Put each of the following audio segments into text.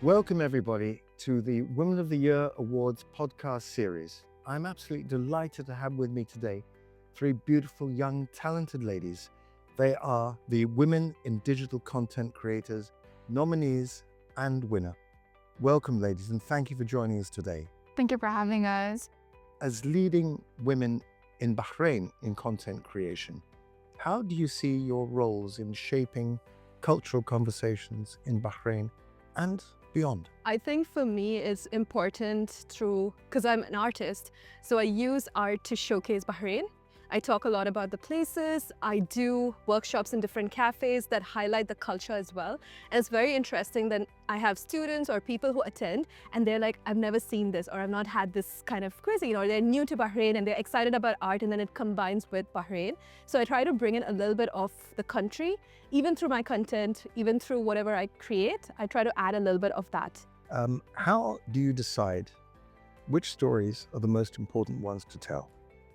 Welcome everybody to the Women of the Year Awards podcast series. I'm absolutely delighted to have with me today three beautiful, young, talented ladies. They are the Women in Digital Content Creators nominees and winner. Welcome ladies, and thank you for joining us today. Thank you for having us. As leading women in Bahrain in content creation, how do you see your roles in shaping cultural conversations in Bahrain and beyond? I think for me it's important because I'm an artist, so I use art to showcase Bahrain. I talk a lot about the places. I do workshops in different cafes that highlight the culture as well. And it's very interesting that I have students or people who attend and they're like, I've never seen this, or I've not had this kind of cuisine, or they're new to Bahrain and they're excited about art, and then it combines with Bahrain. So I try to bring in a little bit of the country, even through my content, even through whatever I create. I try to add a little bit of that. How do you decide which stories are the most important ones to tell?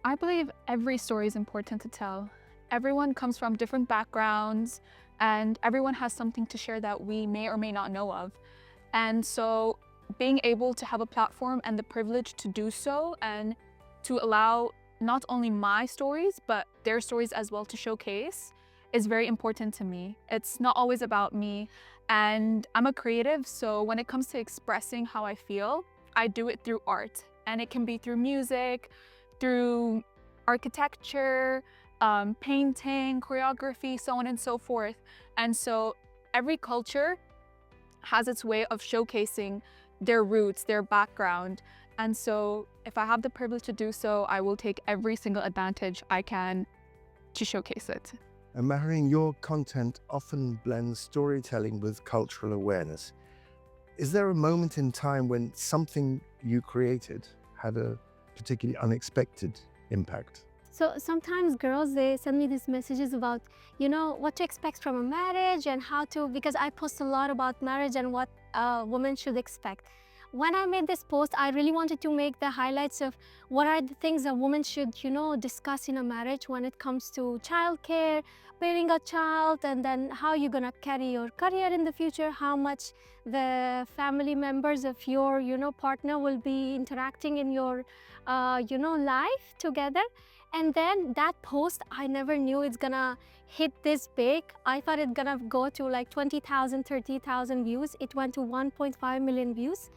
I believe every story is important to tell. Everyone comes from different backgrounds and everyone has something to share that we may or may not know of. And so being able to have a platform and the privilege to do so and to allow not only my stories, but their stories as well to showcase is very important to me. It's not always about me. And I'm a creative, so when it comes to expressing how I feel, I do it through art. And it can be through music, through architecture, painting, choreography, so on and so forth. And so every culture has its way of showcasing their roots, their background. And so if I have the privilege to do so, I will take every single advantage I can to showcase it. And Mehreen, your content often blends storytelling with cultural awareness. Is there a moment in time when something you created had a particularly unexpected impact? So sometimes girls, they send me these messages about, what to expect from a marriage and because I post a lot about marriage and what a woman should expect. When I made this post, I really wanted to make the highlights of what are the things a woman should, discuss in a marriage when it comes to childcare, bearing a child, and then how you're gonna carry your career in the future, how much the family members of your, partner will be interacting in your, life together. And then that post, I never knew it's gonna hit this big. I thought it's gonna go to like 20,000, 30,000 views. It went to 1.5 million views.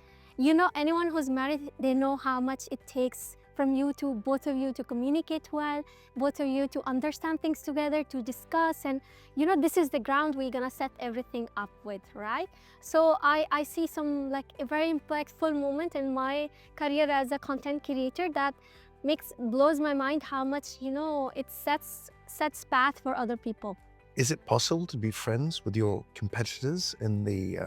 Anyone who's married, they know how much it takes from both of you to communicate well, both of you to understand things together, to discuss. And, this is the ground we're gonna set everything up with, right? So I see some like a very impactful moment in my career as a content creator that blows my mind how much, it sets path for other people. Is it possible to be friends with your competitors in the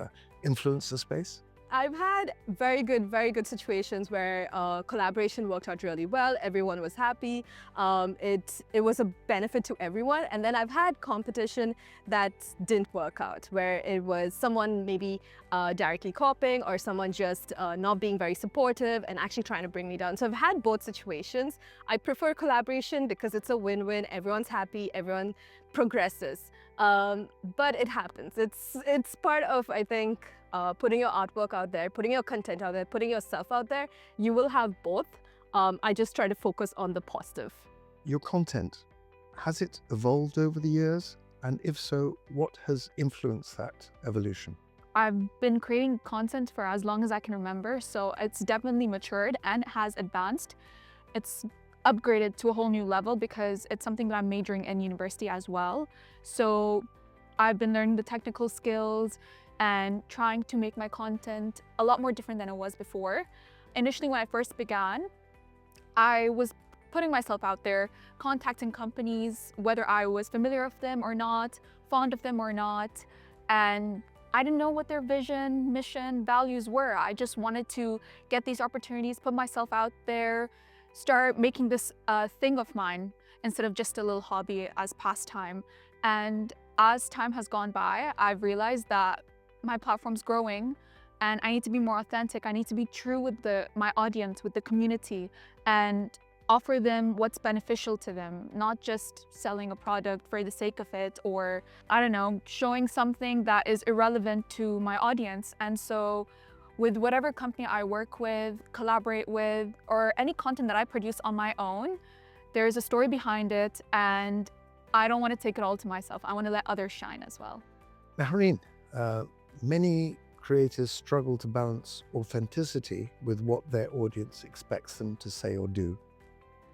influencer space? I've had very good situations where collaboration worked out really well. Everyone was happy. It was a benefit to everyone. And then I've had competition that didn't work out, where it was someone maybe directly copying, or someone just not being very supportive and actually trying to bring me down. So I've had both situations. I prefer collaboration because it's a win-win. Everyone's happy. Everyone progresses. But it happens. It's part of, I think, putting your artwork out there, putting your content out there, putting yourself out there. You will have both. I just try to focus on the positive. Your content, has it evolved over the years? And if so, what has influenced that evolution? I've been creating content for as long as I can remember, so it's definitely matured and has advanced. It's upgraded to a whole new level because it's something that I'm majoring in university as well. So I've been learning the technical skills and trying to make my content a lot more different than it was before. Initially, when I first began, I was putting myself out there, contacting companies, whether I was familiar with them or not, fond of them or not, and I didn't know what their vision, mission, values were. I just wanted to get these opportunities, put myself out there, start making this a thing of mine instead of just a little hobby as pastime. And as time has gone by, I've realized that my platform's growing and I need to be more authentic. I need to be true with my audience, with the community. And offer them what's beneficial to them, not just selling a product for the sake of it, or I don't know, showing something that is irrelevant to my audience. And so with whatever company I work with, collaborate with, or any content that I produce on my own, there's a story behind it, and I don't want to take it all to myself. I want to let others shine as well. Mehreen, many creators struggle to balance authenticity with what their audience expects them to say or do.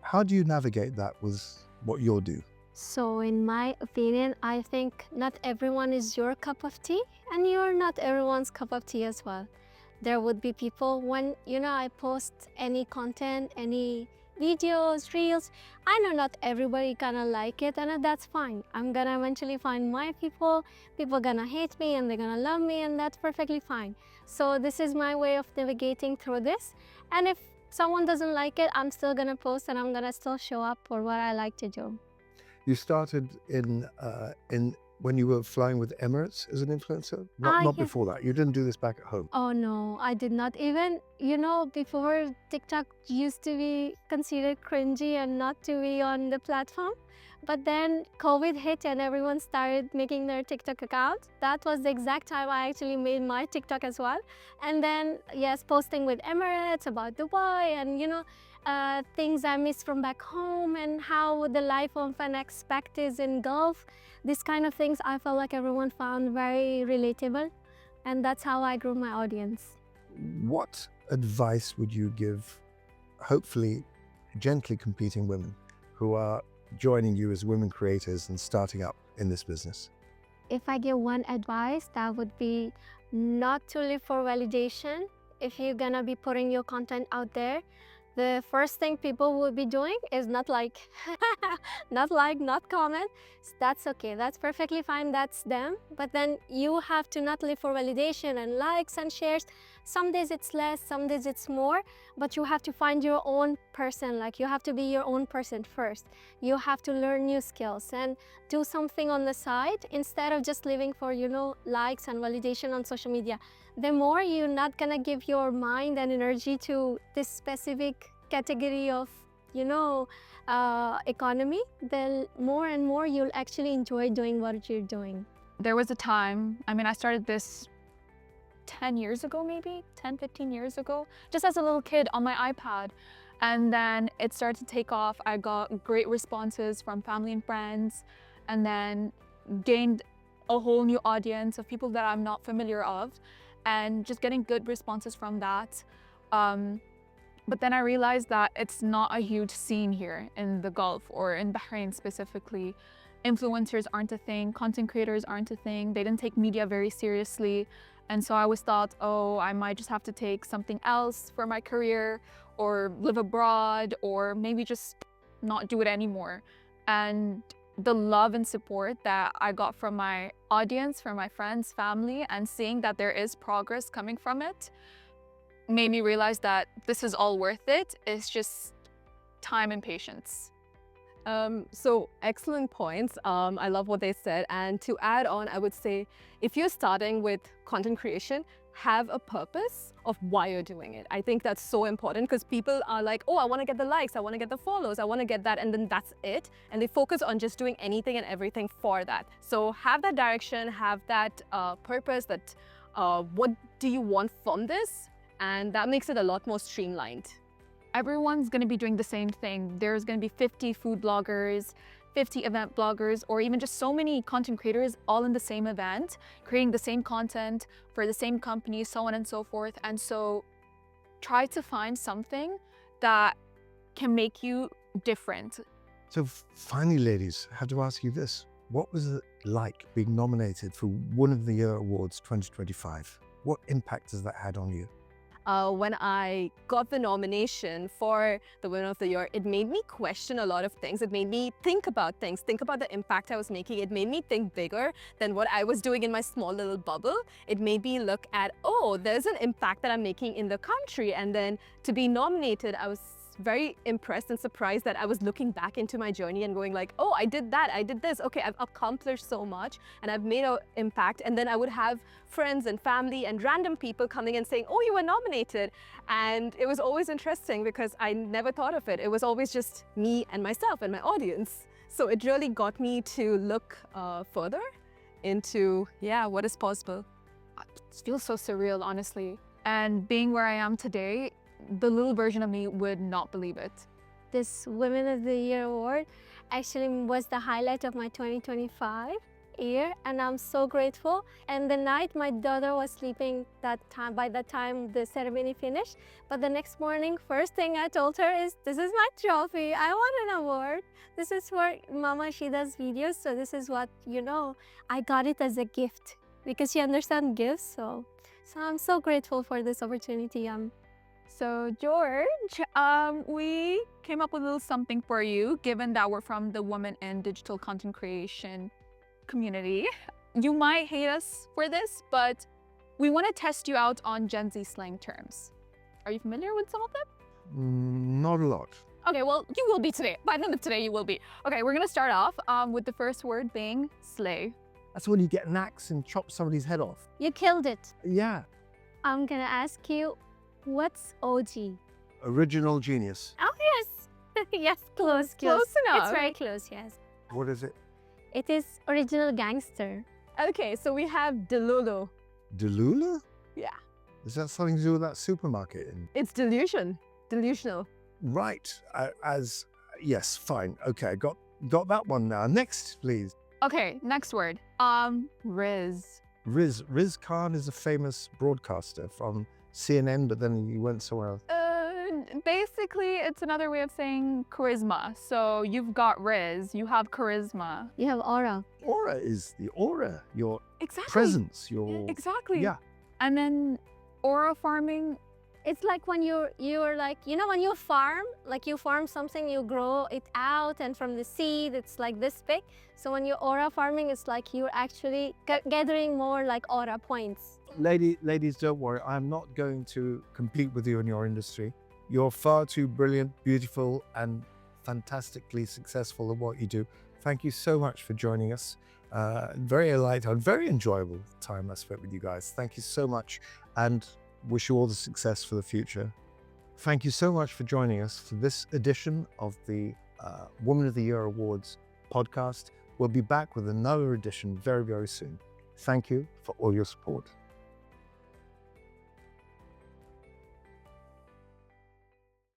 How do you navigate that with what you do? So in my opinion, I think not everyone is your cup of tea, and you're not everyone's cup of tea as well. There would be people when, I post any content, any videos, reels, I know not everybody gonna like it, and that's fine. I'm gonna eventually find my people gonna hate me and they're gonna love me, and that's perfectly fine. So this is my way of navigating through this. And if someone doesn't like it, I'm still gonna post and I'm gonna still show up for what I like to do. You started in when you were flying with Emirates as an influencer? Not Yes. before that. You didn't do this back at home. Oh no, I did not. Even, before TikTok used to be considered cringy and not to be on the platform. But then COVID hit and everyone started making their TikTok account. That was the exact time I actually made my TikTok as well. And then, yes, posting with Emirates about Dubai and, things I miss from back home and how the life of an expat is in Gulf. These kind of things I felt like everyone found very relatable. And that's how I grew my audience. What advice would you give, hopefully gently competing women who are joining you as women creators and starting up in this business? If I give one advice, that would be not to live for validation. If you're gonna be putting your content out there, the first thing people will be doing is not like, not comment. That's okay, that's perfectly fine, that's them. But then you have to not live for validation and likes and shares. Some days it's less, some days it's more, but you have to find your own person. Like, you have to be your own person first. You have to learn new skills and do something on the side instead of just living for, likes and validation on social media. The more you're not gonna give your mind and energy to this specific category of, economy, then more and more you'll actually enjoy doing what you're doing. There was a time, I started this 10 years ago, maybe 10, 15 years ago, just as a little kid on my iPad. And then it started to take off. I got great responses from family and friends, and then gained a whole new audience of people that I'm not familiar of, and just getting good responses from that. But then I realized that it's not a huge scene here in the Gulf or in Bahrain specifically. Influencers aren't a thing, content creators aren't a thing. They didn't take media very seriously. And so I always thought, oh, I might just have to take something else for my career, or live abroad, or maybe just not do it anymore. And the love and support that I got from my audience, from my friends, family, and seeing that there is progress coming from it made me realize that this is all worth it. It's just time and patience. So excellent points. I love what they said. And to add on, I would say, if you're starting with content creation, have a purpose of why you're doing it. I think that's so important, because people are like, oh, I want to get the likes, I want to get the follows, I want to get that, and then that's it. And they focus on just doing anything and everything for that. So have that direction, have that purpose, that what do you want from this? And that makes it a lot more streamlined. Everyone's going to be doing the same thing. There's going to be 50 food bloggers, 50 event bloggers, or even just so many content creators all in the same event, creating the same content for the same company, so on and so forth. And so try to find something that can make you different. So finally, ladies, I have to ask you this. What was it like being nominated for Woman of the Year Awards 2025? What impact has that had on you? When I got the nomination for the Women of the Year, it made me question a lot of things. It made me think about things, think about the impact I was making. It made me think bigger than what I was doing in my small little bubble. It made me look at, oh, there's an impact that I'm making in the country. And then to be nominated, I was very impressed and surprised that I was looking back into my journey and going like, oh, I did that, I did this. Okay, I've accomplished so much and I've made an impact. And then I would have friends and family and random people coming and saying, oh, you were nominated. And it was always interesting because I never thought of it. It was always just me and myself and my audience. So it really got me to look further into, yeah, what is possible. It feels so surreal, honestly. And being where I am today, the little version of me would not believe it. This Women of the Year award actually was the highlight of my 2025 year, and I'm so grateful. And the night my daughter was sleeping by the time the ceremony finished, but the next morning, first thing I told her is, this is my trophy, I want an award. This is for Mama, she does videos, so this is what, I got it as a gift because she understands gifts, so I'm so grateful for this opportunity. So George, we came up with a little something for you, given that we're from the Women in Digital Content Creation community. You might hate us for this, but we want to test you out on Gen Z slang terms. Are you familiar with some of them? Not a lot. Okay, well, you will be today. By the end of today, you will be. Okay, we're going to start off with the first word being slay. That's when you get an axe and chop somebody's head off. You killed it. Yeah. I'm gonna ask you, what's OG? Original genius. Oh, yes. Yes, close. Close enough. It's very close, yes. What is it? It is original gangster. Okay, so we have Delulu. Delula? Yeah. Is that something to do with that supermarket? It's delusional. Right. Yes, fine. Okay, got that one now. Next, please. Okay, next word. Riz. Riz Khan is a famous broadcaster from CNN, but then he went somewhere else. Basically, it's another way of saying charisma. So you've got Riz, you have charisma. You have aura. Aura is the aura, your Exactly. presence, your... Exactly. Yeah. And then aura farming. It's like when you're like, when you farm something, you grow it out, and from the seed, it's like this big. So when you're aura farming, it's like you're actually gathering more like aura points. Ladies, don't worry. I'm not going to compete with you in your industry. You're far too brilliant, beautiful, and fantastically successful at what you do. Thank you so much for joining us. Very light and very enjoyable time I spent with you guys. Thank you so much, and wish you all the success for the future. Thank you so much for joining us for this edition of the Woman of the Year Awards podcast. We'll be back with another edition very, very soon. Thank you for all your support.